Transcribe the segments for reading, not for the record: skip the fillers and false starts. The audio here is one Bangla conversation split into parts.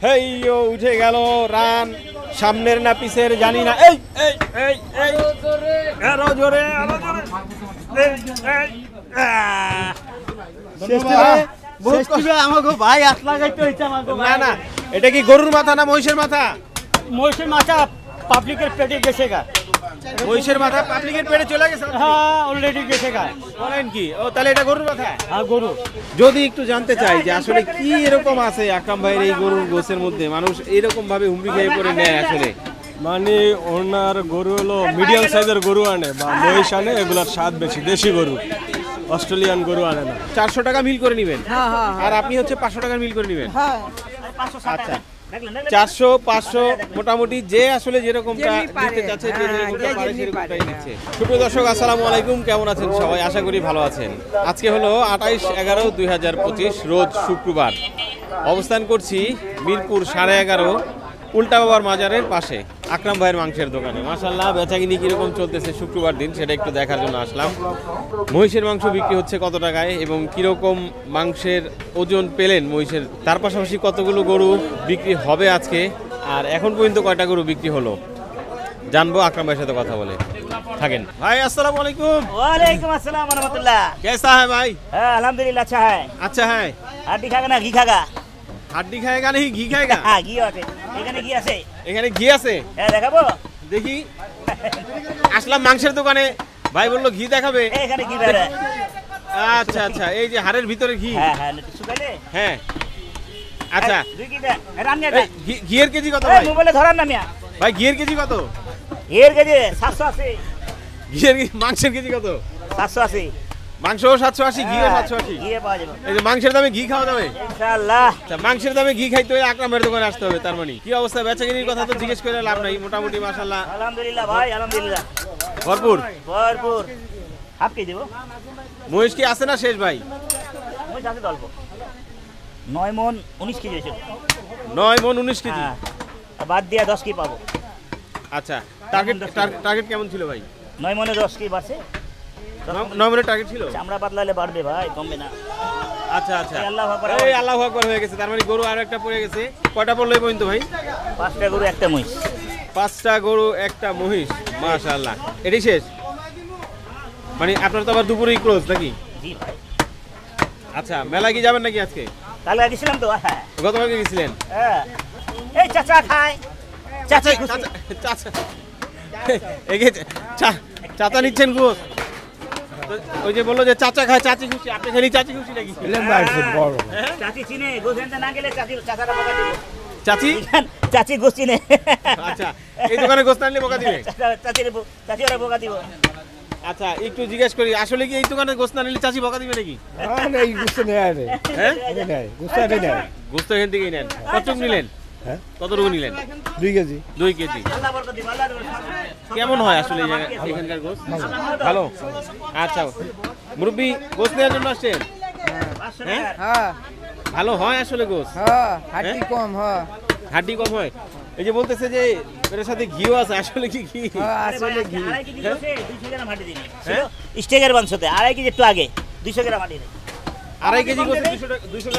হেই ও উঠে গেল রান, সামনের না পিছের জানি না। এই এই এই এই আরো জোরে আরো জোরে। ভাই হাত লাগাইতে হইছে আমাকে। না না, এটা কি গরুর মাথা না মহিষের মাথা? মহিষের মাথা পাবলিকের পেটে গেছে গা। মহিষের মাথা পাবলিকের পেটে চলে গেছে? হ্যাঁ অলরেডি গেছে গা। বলেন কি? ও তাহলে এটা গরুর মাথা? হ্যাঁ গরু। যদি একটু জানতে চাই যে আসলে কি এরকম আছে আকরাম ভাইয়ের এই গরুর গোছের মধ্যে মানুষ এরকম ভাবে হুমড়ি খেয়ে পড়ে নেয় আসলে? মানে ওনার গরু হলো মিডিয়াম সাইজের গরু আনে বা মহিষ আনে, এগুলোর স্বাদ বেশি, দেশি গরু, অস্ট্রেলিয়ান গরু আনে না। 400 টাকা মিল করে নেবেন আর আপনি হচ্ছে 500 টাকা মিল করে নেবেন। আচ্ছা 400 500 মোটামুটি যে আসলে যেরকমটা দিতে চাচ্ছে, যে যেরকমটা পারে সেরকমটাই দিচ্ছে। সুপ্রিয় দর্শক আসসালামু আলাইকুম, কেমন আছেন সবাই? আশা করি ভালো আছেন। আজকে হলো 28/11/2025 রোজ শুক্রবার। অবস্থান করছি মিরপুর 11.5 উল্টা বাবার মাজারের পাশে আকরাম ভাইয়ের মাংসের দোকানে। মাশাআল্লাহ বেচাকিনি কিরকম চলতেছে শুক্রবার দিন সেটা একটু দেখার জন্য আসলাম। মহিষের মাংস বিক্রি হচ্ছে কত টাকায় এবং কিরকম মাংসের ওজন পেলেন মহিষের, তার পাশাপাশি কতগুলো গরু বিক্রি হবে আজকে, আর এখন পর্যন্ত কয়টা গরু বিক্রি হলো জানবো আকরাম ভাইয়ের সাথে কথা বলে। থাকেন ভাই। আসসালামু আলাইকুম। वालेकुम अस्सलाम व रहमतुल्लाह। कैसा है भाई? हाँ अल्हम्दुलिल्लाह अच्छा है। अच्छा है। हड्डी खागा ना घी खागा? হাড্ডি খায়গা নাকি ঘি খায়গা? হ্যাঁ ঘি আছে, এখানে ঘি আছে। এখানে ঘি আছে? হ্যাঁ দেখাবো। দেখি। আসলাম মাংসের দোকানে, ভাই বললো ঘি দেখাবে। এখানে ঘি বের হয়। আচ্ছা আচ্ছা, এই যে হাড়ের ভিতরে ঘি। হ্যাঁ হ্যাঁ একটু শুকাইলে। হ্যাঁ আচ্ছা। দুই কি দে রান্নাটা। ঘিয়ের কেজি কত এই ভাই? মোবাইলে ধরার না মিয়া। ভাই ঘিয়ের কেজি কত? এর কেজি 780। ঘিয়ের মাংসের কেজি কত? 780। মাংস 780, ঘিও 780। ঘি পাওয়া যাবে এই যে মাংসের দামে ঘি খাওয়া যাবে ইনশাআল্লাহ। আচ্ছা, মাংসের দামে ঘি খাইতে হলে আকরামের দোকানে আসতে হবে। তার মানে কি অবস্থা বেচাকিনির কথা তো জিজ্ঞেস করে লাভ নাই, মোটামুটি মাশাআল্লাহ আলহামদুলিল্লাহ ভাই আলহামদুলিল্লাহ ভরপুর ভরপুর। হাফ কেজি দেবো। মহিষ কি আছে না শেষ ভাই? মই যাতে দলবো 9 মন 19 কেজি হয়েছে। 9 মণ 19 কেজি। হ্যাঁ আর বাদ দিয়া 10 কি পাবো। আচ্ছা, টার্গেট কেমন ছিল ভাই? 9 মনে 10 কি বাড়ছে। 9 মণের টার্গেট ছিল? চামড়া পাতলালে বাড়বে ভাই, কমবে না। আচ্ছা আচ্ছা, এই আল্লাহু আকবার। এই আল্লাহু আকবার হয়ে গেছে। তার মানে গরু আরো একটা পড়ে গেছে। কয়টা পড়লো এই পর্যন্ত ভাই? 5টা গরু একটা মহিষ। 5টা গরু একটা মহিষ, মাশাআল্লাহ। এটাই শেষ? মানে আপনার তো আবার দুপুরেই ক্লোজ নাকি? জি ভাই। আচ্ছা, মেলা কি যাবেন নাকি আজকে? কালকে গেছিলাম তো। হ্যাঁ গতকালকে গেছিলেন? হ্যাঁ। এই চাচা খায়, চাচা খুশি। চাচা এগে চাচা নিচ্ছেন গো? ওই যে বললো যে চাচা খায় চাচি খুশি, আপনি খালি চাচি খুশি নাকি? চাচি চিনে গোছেনতে না গেলে চাচি চাচারা বকা দিবে। চাচি চাচি গোছ চিনে। আচ্ছা, এই দোকানে গোস্ত আনলে বকা দিবে? চাচি ওরা বকা দিব। আচ্ছা, একটু জিজ্ঞেস করি, আসলে কি এই দোকানে গোস্ত না নিলে চাচি বকা দিবে নাকি? হ্যাঁ, গোস্ত এখান থেকেই নেন। কতটুকু নিলেন? কতটুকু নিলেন? 2 কেজি। 2 কেজি। আল্লাহ বরকত দিব, আল্লাহ বরকত। কেমন হয় আসলে এখানকার গোস্ত? ভালো। আচ্ছা, মুরব্বি গোস্ত নেওয়ার জন্য আসছেন? হ্যাঁ, হ্যাঁ ভালো হয় আসলে গোস্ত? হ্যাঁ হাড্ডি কম। হ্যাঁ হাড্ডি কম হয়। এই যে বলতেছে যে এর সাথে ঘিও আছে, আসলে কি ঘি? আসলে ঘি। 2.5 কেজি গোছে 200 গ্রাম হাঁটি দিন। স্টেকের মাংসতে 2.5 কেজি একটু আগে 200 গ্রাম হাঁটি দেয়। 2.5 কেজি গোস্ত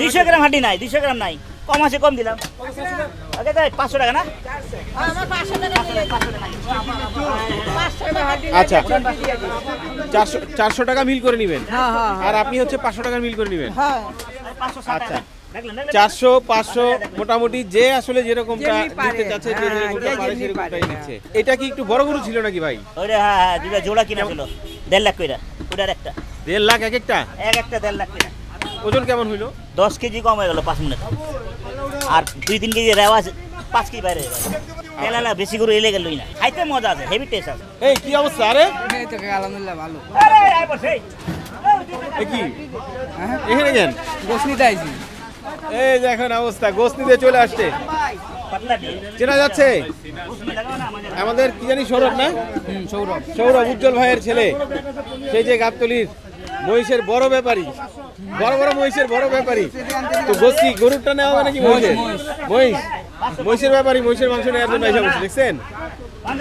200 গ্রাম হাঁটি নাই, 200 গ্রাম নাই, কম আছে কম দিলাম। আগে তাই 500 টাকা না? আচ্ছা, 400 টাকা মিল করে নেবেন আর আপনি হচ্ছে 500 টাকার মিল করে নেবেন। আচ্ছা, 400 500 মোটামুটি যে আসলে যেরকমটা দিতে চাচ্ছে, যে যেরকমটা পারে সেরকমটাই দিচ্ছে। এটা কি একটু বড় গরু ছিল নাকি ভাই? ওরে হ্যাঁ হ্যাঁ, দুটা জোড়া কিনা ছিল 1.5 লাখ কইরা। ওটার একটা 1.5 লাখ এক একটা? এক একটা 1.5 লাখ কইরা। ওজন কেমন হইলো? 10 কেজি কম হয়ে গেল 5 মিনিট। আর 2-3 কেজি রেওয়াজ 5 কেজি বাইরে হয়ে গেল। এলা বেশি করে এলে গেলই না, খাইতে মজা আছে, হেভি টেস্ট আছে। এই কি অবস্থা? আরে এই তো আলহামদুলিল্লাহ ভালো। আরে আই বসে এ কি এখানে গেন? গোশ নিতে আইছি। এই দেখেন অবস্থা, গোস্ত নিতে চলে আসছে। পাতলা দিয়ে চেনা যাচ্ছে উসমি লাগাও না আমাদের। আমাদের কি জানি সৌরভ না? সৌরভ। সৌরভ, উজ্জ্বল ভাইয়ের ছেলে, সেই যে গাবতলির মহিষের বড় ব্যাপারী, বড় বড় মহিষের বড় ব্যাপারী। তো গোস্তি গরুরটা নেওয়া হবে নাকি? মহিষের মহিষের ব্যাপারী, মহিষের মাংস নেওয়ার জন্য এসে বসে, দেখছেন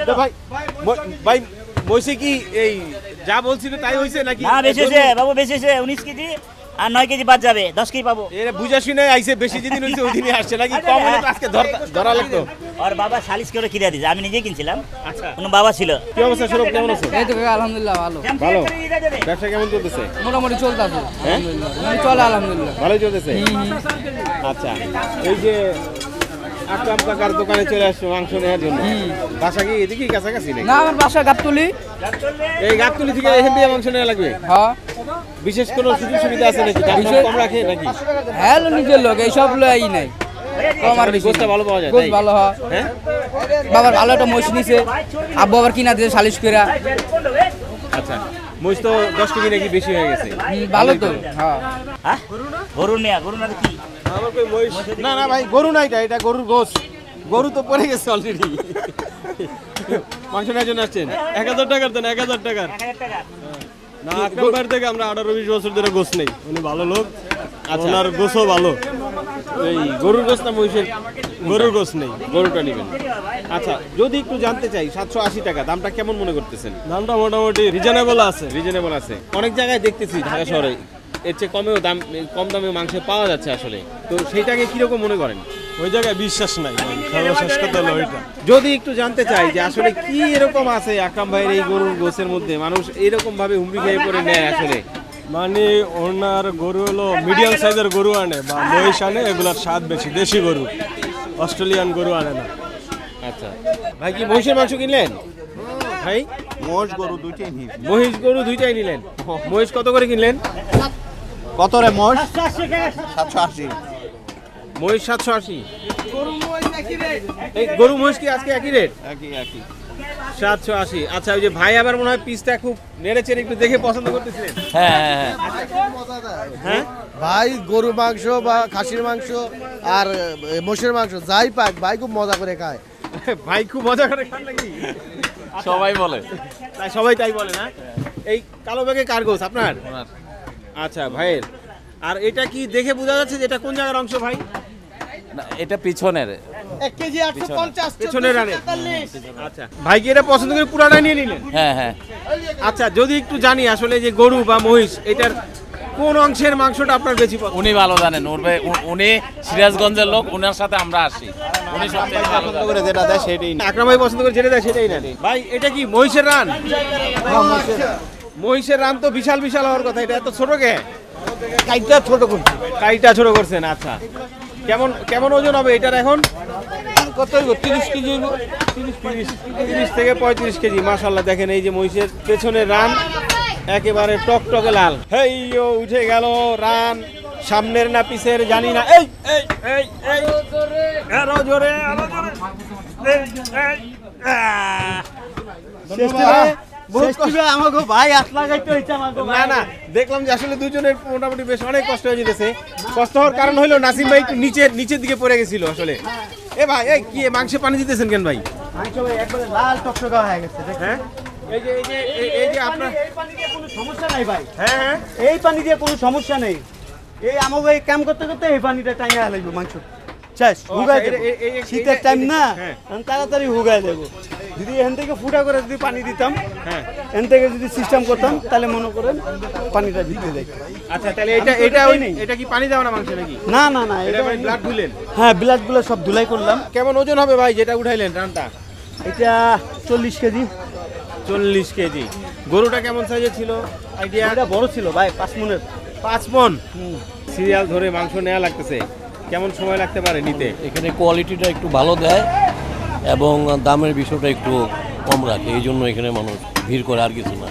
তো ভাই? ভাই মহিষে কি এই যা বলছিল তাই হয়েছে নাকি? না বেঁচেছে বাবু, বেঁচেছে 19 কেজি আর 9 কেজি বাদ যাবে, 10 কেজি পাবো। এর বুঝা শুনে আইছে, বেশি যেদিন হইছে ওদিনই আসছে নাকি? কম হলে তো আজকে ধরা লাগতো। আর বাবা সালিশ করে কিনে দিয়েছে, আমি নিজেই কিনছিলাম। আচ্ছা, কোনো বাবা ছিল। কি অবস্থা সৌরভ, কেমন আছো? এই তো কাকা আলহামদুলিল্লাহ ভালো। ভালো। ব্যবসা কেমন চলতেছে? মোটামুটি চলতেছে, হ্যাঁ মানে চলে আলহামদুলিল্লাহ। ভালোই চলতেছে। আচ্ছা, এই যে আকরাম কাকার দোকানে চলে আসছো মাংস নেওয়ার জন্য, বাসা কি এদিকেই কাছাকাছি নাকি? না, আমার বাসা গাবতলি। এই গাবতলি থেকে এখান দিয়ে মাংস নেওয়া লাগবে? হ্যাঁ। বিশেষ কোনো সুযোগ সুবিধা আছে নাকি? দাম কম রাখে নাকি? হ্যাঁ, নিজের লোক এইসব লই নাই। আমার গোস্ত ভালো পাওয়া যায়? গোস্ত ভালো হয়। হ্যাঁ, বাবার ভালো একটা মহিষ নিছে, আব্বু আবার কিনা দিয়েছে সালিশ করে। আচ্ছা, মহিষ তো 10 কেজি নাকি বেশি হয়ে গেছে? ভালো তো। হ্যাঁ, হ্যাঁ, গরু নেয়া, গরু না কি? না না ভাই, গরু না, এটা গরুর গোস। গরু তো পড়ে গেছে অলরেডি। মাংস নেওয়ার জন্য আসছেন? 1000 টাকার দেন, 1000 টাকার। 1000 টাকা। না, আকরাম ভাইয়ের থেকে আমরা 18-20 বছর ধরে গোস নেই, উনি ভালো লোক। ওনার গোসও ভালো। এই গরুর গোস না মহিষের? গরুর গোস নেই, গরুটা নেবেন। আচ্ছা, যদি একটু জানতে চাই, 780 টাকা দামটা কেমন মনে করতেছেন? দামটা মোটামুটি রিজনেবল আছে। রিজনেবল আছে। অনেক জায়গায় দেখতেছি ঢাকা শহরে এর চেয়ে কম দামে মাংস পাওয়া যাচ্ছে আসলে, তো সেইটাকে কিরকম মনে করেন? ওই জায়গায় বিশ্বাস নাই, সর্বশেষ কথা হলো ওইটা। যদি একটু জানতে চাই যে আসলে কি এরকম আছে আকরাম ভাইয়ের এই গরুর গোসের মধ্যে, মানুষ এরকম ভাবে হুমড়ি খেয়ে পড়ে নেয় আসলে? মানে ওনার গরু হলো মিডিয়াম সাইজের গরু আনে বা মহিষ আনে, এগুলার স্বাদ বেশি, দেশি গরু, অস্ট্রেলিয়ান গরু আনে না। আচ্ছা ভাই, কি মহিষের মাংস কিনলেন ভাই? মহিষ গরু দুইটাই নিই। মহিষ গরু দুইটাই নিলেন? মহিষ কত করে কিনলেন? কত রে মহিষ? 780। মহিষ 780। এই গরু মহিষ কি আজকে একই রেট? একই। 780। আচ্ছা, ওই যে ভাই আবার মনে হয় পিসটা খুব নেড়েচেড়ে একটু দেখে পছন্দ করতেছিলেন। হ্যাঁ, ভাই গরু মাংস বা খাসির মাংস আর মোষের মাংস যাই পাক ভাই খুব মজা করে খায়। ভাই খুব মজা করে খান নাকি? সবাই বলে। তাই সবাই তাই বলে না? এই কালো ব্যাগে কার গোস আপনার? আচ্ছা ভাইয়ের। আর এটা কি দেখে বোঝা যাচ্ছে যে এটা কোন জায়গার অংশ ভাই? এটা পিছনের। 1 কেজি 850 পেছনের রানে। আচ্ছা, ভাই কি এটা পছন্দ করে পুরাটাই নিয়ে নিলেন? হ্যাঁ। আচ্ছা, যদি একটু জানি আসলে যে গরু বা মহিষ এটার কোন অংশের মাংসটা আপনার বেশি পছন্দ? উনি ভালো জানেন, উনি সিরাজগঞ্জের লোক, উনার সাথে আমরা আসি। উনি সবচেয়ে ভালো পছন্দ করে যেটা দেয় সেটাই না। আকরাম ভাই পছন্দ করে যেটা দেয় সেটাই না। ভাই এটা কি মহিষের রান? মহিষের রান তো বিশাল বিশাল হওয়ার কথা, এটা এত ছোট কে? কাইটা ছোট করছে। কাইটা ছোট করছেন। আচ্ছা, কেমন ওজন হবে এটার এখন? কত হইব? 30 কেজি হইব। 30 থেকে 35 কেজি। মাশাআল্লাহ, দেখেন এই যে মহিষের পেছনের রান একেবারে টকটকে লাল। হেইয়ো, উঠে গেল রান, সামনের না পিছের জানি না। এই এই এই এই আরো জোরে, আরো জোরে। আমাকে ভাই হাত লাগাইতে হইছে আমাকে। না না, দেখলাম যে আসলে দুজনের মোটামুটি বেশ অনেক কষ্ট হয়ে যেতেছে। কষ্ট হওয়ার কারণ হলো নাসিম ভাই একটু নিচের দিকে পড়ে গেছিল আসলে। এ ভাই, এই কি মাংসে পানি দিতেছেন কেন ভাই? মাংস ভাই একবারে লাল টকটকা হয়ে গেছে। হ্যাঁ, এই যে আপনার এই পানি দিয়ে কোনো সমস্যা নাই ভাই। হ্যাঁ, এই পানি দিয়ে কোনো সমস্যা নেই। এই আমাকে এই কাম করতে করতে এই পানিটা টাইমে লাগবে মাংস শেষ হুগাই দেব। শীতের টাইম না, আমি তাড়াতাড়ি হুগাই দেবো। যদি এখান থেকে ফুটা করে যদি পানি দিতাম, হ্যাঁ, এখান থেকে যদি সিস্টেম করতাম, তাহলে মনে করেন পানিটা ভিতরে যায়। আচ্ছা, তাহলে এটা কি পানি দেওয়া না মাংস নাকি? না না না, এটা এটা ভাই ব্লাড ধুলেন? হ্যাঁ, ব্লাডগুলো সব ধুলাই করলাম। কেমন ওজন হবে ভাই যেটা উঠাইলেন রানটা? এটা 40 কেজি। 40 কেজি। গরুটা কেমন সাইজের ছিল আইডিয়া? এটা বড় ছিল ভাই, 5 মনের। 5 মণ। সিরিয়াল ধরে মাংস নেওয়া লাগতেছে, কেমন সময় লাগতে পারে নিতে? এখানে কোয়ালিটিটা একটু ভালো দেয় এবং দামের বিষয়টা একটু কম রাখে, এই জন্য এখানে মানুষ ভিড় করে, আর কিছু না।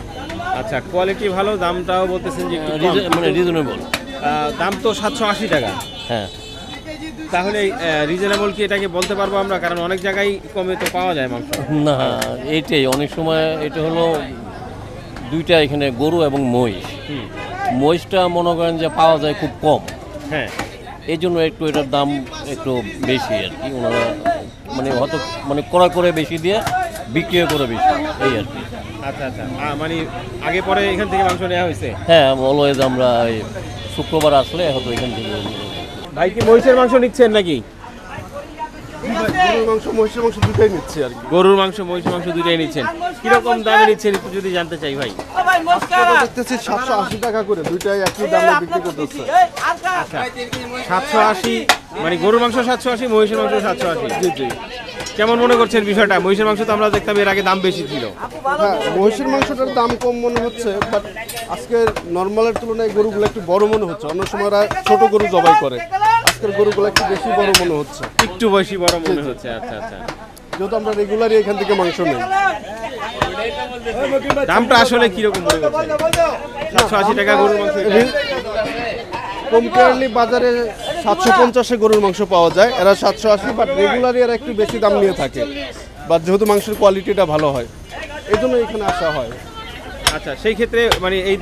আচ্ছা, কোয়ালিটি ভালো, দামটাও বলতেছেন যে একটু কম। মানে রিজনেবল। দাম তো 780 টাকা। হ্যাঁ, তাহলে রিজনেবল কি এটাকে বলতে পারবো আমরা? কারণ অনেক জায়গায় কমে তো পাওয়া যায় মাংস। না, এইটাই অনেক সময় এটা হলো দুইটা, এখানে গরু এবং মহিষ। মহিষটা মনে করেন যে পাওয়া যায় খুব কম, হ্যাঁ, এই জন্য একটু এটার দাম একটু বেশি আর কি। ওনারা মানে হয়তো মানে ক্রয় করে বেশি দিয়ে বিক্রিও করে বেশি, এই আর কি। আচ্ছা আচ্ছা, মানে আগে পরে এখান থেকে মাংস নেওয়া হয়েছে? হ্যাঁ, অলওয়েজ আমরা এই শুক্রবার আসলে হয়তো এখান থেকে। ভাই কি মহিষের মাংস নিচ্ছেন নাকি? গরুর মাংস মহিষের মাংস দুটাই নিচ্ছি আর কি। গরুর মাংস মহিষের মাংস দুটাই নিচ্ছেন, কিরকম দামে নিচ্ছেন একটু যদি জানতে চাই ভাই। দেখতেছি 780 টাকা করে, দুইটাই একই দামে বিক্রি করতেছে। আচ্ছা 780 মানে গরুর মাংস 780, মহিষের মাংস 780। জি জি। কেমন মনে করছেন বিষয়টা? মহিষের মাংস তো আমরা দেখতাম এর আগে দাম বেশি ছিল। হ্যাঁ, মহিষের মাংসটার দাম কম মনে হচ্ছে, বাট আজকে নর্মালের তুলনায় গরুগুলো একটু বড় মনে হচ্ছে। অন্য সময় ওরা ছোট গরু জবাই করে, আজকের গরুগুলো একটু বেশি বড় মনে হচ্ছে। একটু বেশি বড় মনে হচ্ছে। আচ্ছা আচ্ছা। যেহেতু আমরা রেগুলারই এখান থেকে মাংস নেই। দামটা আসলে কিরকম মনে করছেন? 780 টাকা গরুর মাংস। কম্পেয়ারলি বাজারে 750-এ গরুর মাংস পাওয়া যায়, এরা 780, বাট রেগুলারই এরা একটু বেশি দাম নিয়ে থাকে। বাট যেহেতু মাংসের কোয়ালিটিটা ভালো হয়, এই জন্য এখানে আসা হয়। আচ্ছা, সেই ক্ষেত্রে মানে এই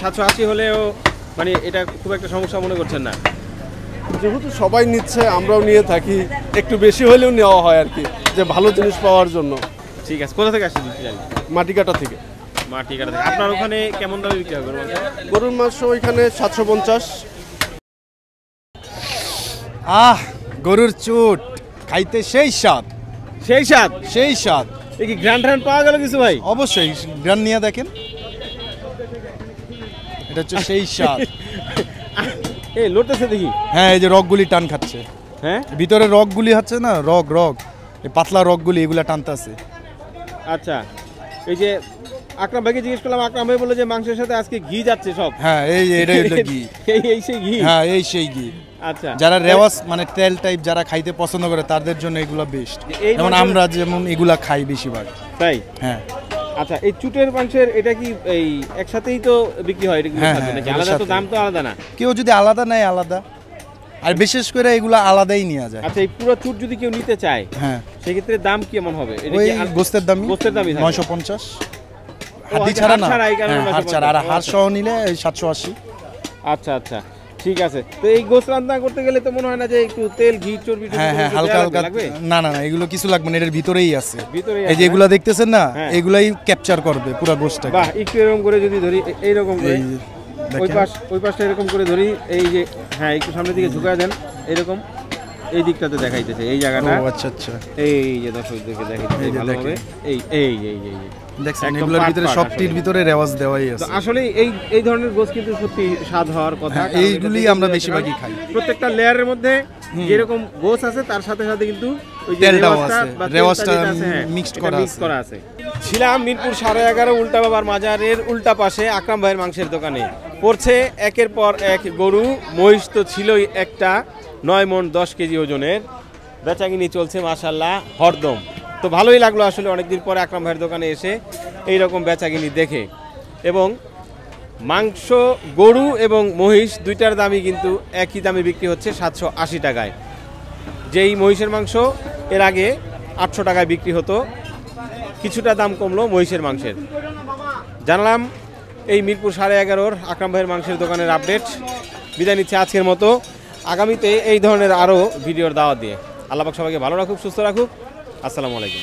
780 হলেও মানে এটা খুব একটা সমস্যা মনে করছেন না? যেহেতু সবাই নিচ্ছে, আমরাও নিয়ে থাকি, একটু বেশি হলেও নেওয়া হয় আর কি, যে ভালো জিনিস পাওয়ার জন্য। ঠিক আছে, কোথা থেকে আসছেন জানি? মাটিকাটা থেকে। মাটিকাটা থেকে। আপনার ওখানে কেমন দামে বিক্রি হয় গরুর মাংস? গরুর মাংস ওইখানে 750। গরুর চুট খাইতে সেই স্বাদ, সেই স্বাদ, সেই স্বাদ। এই কি গ্র্যান্ড ট্রান্ড পাওয়া গেল কিছু ভাই? অবশ্যই গ্রান নিয়ে দেখেন, এটা হচ্ছে সেই স্বাদ। এই লড়তেছে দেখি। হ্যাঁ, এই যে রগগুলি টান খাচ্ছে। হ্যাঁ, ভিতরে রগগুলি হচ্ছে না, রগ এই পাতলা রগগুলি এগুলা টানতেছে। আচ্ছা, এই যে আকরাম ভাইকে জিজ্ঞেস করলাম, আকরাম ভাই বললো যে মাংসের সাথে আজকে ঘি যাচ্ছে সব। হ্যাঁ, এটাই হলো ঘি। এই সেই ঘি। হ্যাঁ, এই সেই ঘি। আচ্ছা, যারা রেওয়াজ মানে তেল টাইপ যারা খাইতে পছন্দ করে তাদের জন্য এগুলো বেস্ট। যেমন আমরা যেমন এগুলা খাই বেশিরভাগ। তাই? হ্যাঁ। আচ্ছা, এই চুটের মাংসের এটা কি এই একসাথেই তো বিক্রি হয়? এটা কি নাকি আলাদা? তো দাম তো আলাদা না? কেউ যদি আলাদা নেয় আলাদা, আর বিশেষ করে এগুলো আলাদাই নেওয়া যায়। আচ্ছা, এই পুরো চুট যদি কেউ নিতে চায়, হ্যাঁ, সেক্ষেত্রে দাম কেমন হবে? ওই গোস্তের দামই 950। হাড্ডি ছাড়া না, হাড় ছাড়া। আর হাড় সহ নিলে 780। আচ্ছা আচ্ছা, ঠিক আছে। তো এই গোস্ত রান্না করতে গেলে তো মনে হয় না যে একটু তেল ঘি চর্বি? হ্যাঁ, হালকা হালকা। না, এগুলো কিছু লাগবে না, এটার ভিতরেই আছে। ভিতরেই এই যে এগুলা দেখতেছেন না, এগুলাই ক্যাপচার করবে পুরো গোস্টটা। বাহ, একটু এরকম করে যদি ধরি, এইরকম করে ওই পাশটা এরকম করে ধরি, এই যে হ্যাঁ একটু সামনের দিকে ঝুঁকায় দেন, এরকম এই দিকটাতে দেখাইতেছে এই জায়গাটা। আচ্ছা আচ্ছা, এই যে দর্শকদেরকে দেখাইতেছে ভালোভাবে। এই এই এই এই দেখছেন, এগুলোর ভিতরে সবটির ভিতরে রেওয়াজ দেওয়াই আছে। আসলে এই ধরনের গোশ কিন্তু সত্যি স্বাদ হওয়ার কথা। এইগুলি আমরা বেশিরভাগই খাই। প্রত্যেকটা লেয়ারের মধ্যে যেরকম গোশ আছে তার সাথে সাথে কিন্তু ওই যে তেলটাও আছে, রেওয়াজটা মিক্সড করা আছে। ছিলাম মিরপুর 11.5 উল্টা বাবার মাজারের উল্টা পাশে আকরাম ভাইয়ের মাংসের দোকানে। পড়ছে একের পর এক গরু, মহিষ তো ছিলই একটা 9 মণ 10 কেজি ওজনের। বেচাকিনি চলছে মাশাআল্লাহ হরদম। তো ভালোই লাগলো আসলে অনেকদিন পরে আকরাম ভাইয়ের দোকানে এসে এইরকম বেচাকিনি দেখে। এবং মাংস, গরু এবং মহিষ দুইটার দামই কিন্তু একই দামে বিক্রি হচ্ছে 780 টাকায়। যেই মহিষের মাংস এর আগে 800 টাকায় বিক্রি হতো, কিছুটা দাম কমলো মহিষের মাংসের। জানলাম এই মিরপুর 11.5 আকরাম ভাইয়ের মাংসের দোকানের আপডেট। বিদায় নিচ্ছে আজকের মতো। আগামীতে এই ধরনের আরও ভিডিওর দাওয়াত দিয়ে। আল্লাহ পাক সবাইকে ভালো রাখুক, সুস্থ রাখুক। আসসালামু আলাইকুম।